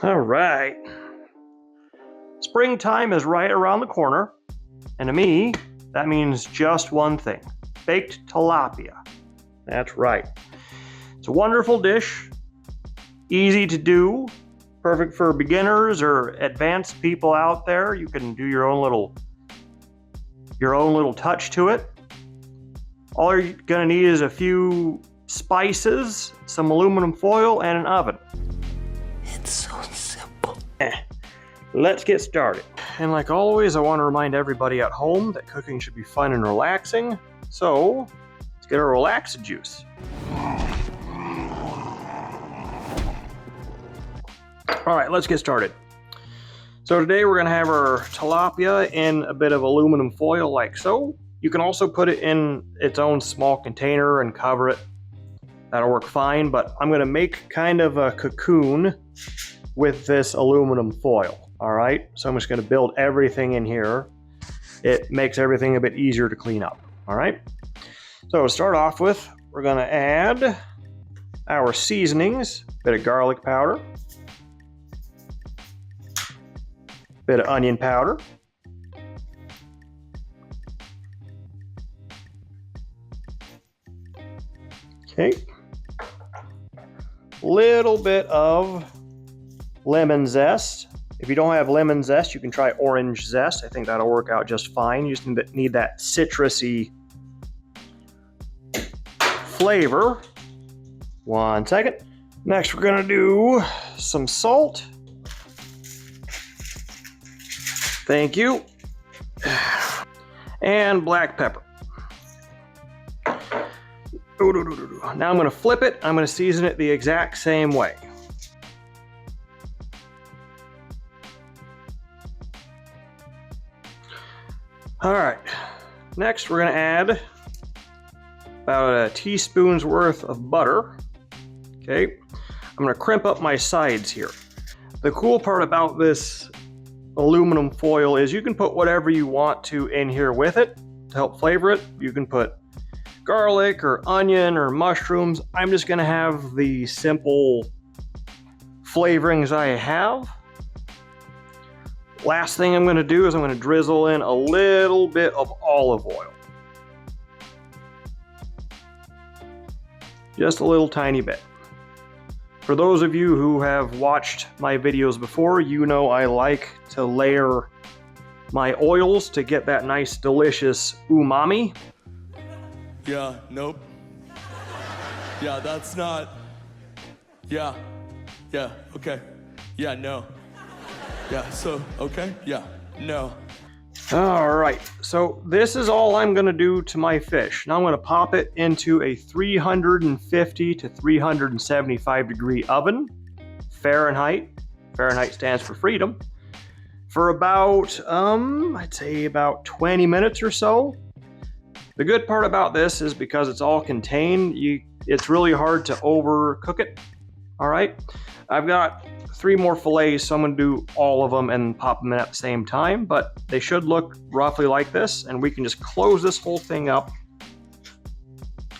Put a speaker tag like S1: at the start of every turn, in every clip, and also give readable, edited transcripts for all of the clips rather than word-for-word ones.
S1: All right. Springtime is right around the corner, and to me, that means just one thing: baked tilapia. That's right. It's a wonderful dish, easy to do, perfect for beginners or advanced people out there. You can do your own little touch to it. All you're gonna need is a few spices, some aluminum foil, and an oven.
S2: It's so simple.
S1: Let's get started. And like always, I want to remind everybody at home that cooking should be fun and relaxing. So let's get our relaxed juice. All right, let's get started. So today we're gonna have our tilapia in a bit of aluminum foil like so. You can also put it in its own small container and cover it. That'll work fine, but I'm gonna make kind of a cocoon with this aluminum foil, all right? So I'm just gonna build everything in here. It makes everything a bit easier to clean up, all right? So to start off with, we're gonna add our seasonings, a bit of garlic powder, a bit of onion powder, okay, little bit of lemon zest. If you don't have lemon zest, you can try orange zest. I think that'll work out just fine. You just need that citrusy flavor. 1 second. Next, we're gonna do some salt. Thank you. And black pepper. Now I'm gonna flip it. I'm gonna season it the exact same way. All right, next we're gonna add about a teaspoon's worth of butter. Okay, I'm gonna crimp up my sides here. The cool part about this aluminum foil is you can put whatever you want to in here with it to help flavor it. You can put garlic or onion or mushrooms. I'm just gonna have the simple flavorings I have. Last thing I'm gonna do is I'm gonna drizzle in a little bit of olive oil. Just a little tiny bit. For those of you who have watched my videos before, you know I like to layer my oils to get that nice, delicious umami.
S2: Yeah, nope. Yeah, that's not. Yeah, okay. Yeah, no. Yeah, so, okay, yeah, no.
S1: All right, so this is all I'm gonna do to my fish. Now I'm gonna pop it into a 350 to 375 degree oven, Fahrenheit. Fahrenheit stands for freedom. For about, I'd say about 20 minutes or so. The good part about this is because it's all contained, it's really hard to overcook it, all right? I've got 3 more fillets, so I'm gonna do all of them and pop them in at the same time, but they should look roughly like this, and we can just close this whole thing up.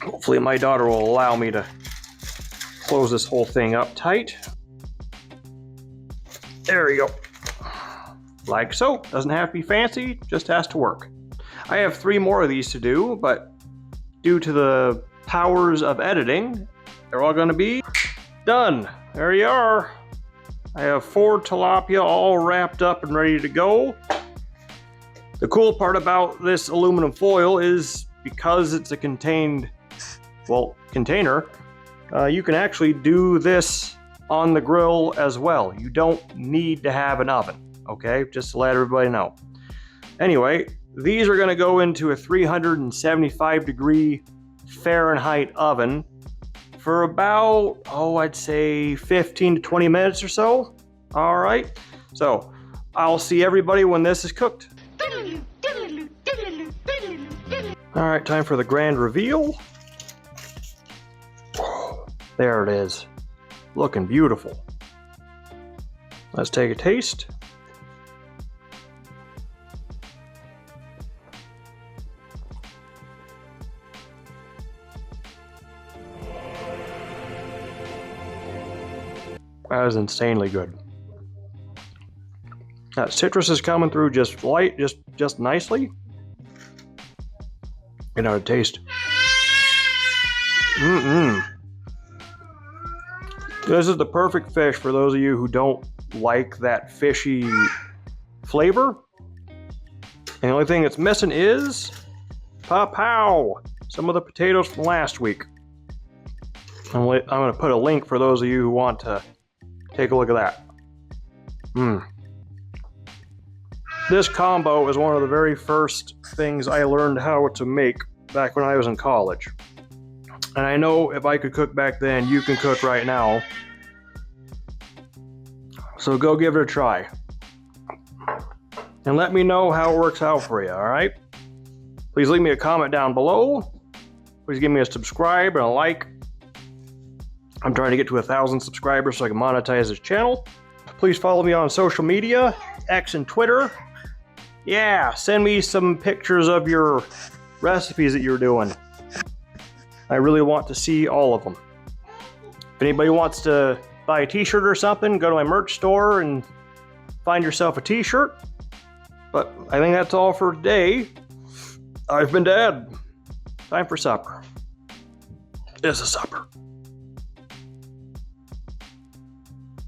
S1: Hopefully my daughter will allow me to close this whole thing up tight. There we go. Like so. Doesn't have to be fancy, just has to work. I have 3 more of these to do, but due to the powers of editing, they're all gonna be done. There you are. I have 4 tilapia all wrapped up and ready to go. The cool part about this aluminum foil is because it's a container, you can actually do this on the grill as well. You don't need to have an oven, okay? Just to let everybody know. Anyway, these are gonna go into a 375 degree Fahrenheit oven for about, I'd say 15 to 20 minutes or so. All right, so I'll see everybody when this is cooked. All right, time for the grand reveal. There it is, looking beautiful. Let's take a taste. That was insanely good. That citrus is coming through just light, just nicely. You know, it tastes. This is the perfect fish for those of you who don't like that fishy flavor. And the only thing it's missing is pow, some of the potatoes from last week. I'm going to put a link for those of you who want to take a look at that. This combo is one of the very first things I learned how to make back when I was in college. And I know if I could cook back then, you can cook right now. So go give it a try. And let me know how it works out for you, all right? Please leave me a comment down below. Please give me a subscribe and a like. I'm trying to get to 1,000 subscribers so I can monetize this channel. Please follow me on social media, X and Twitter. Yeah, send me some pictures of your recipes that you're doing. I really want to see all of them. If anybody wants to buy a t-shirt or something, go to my merch store and find yourself a t-shirt. But I think that's all for today. I've been Dad. Time for supper. It's a supper.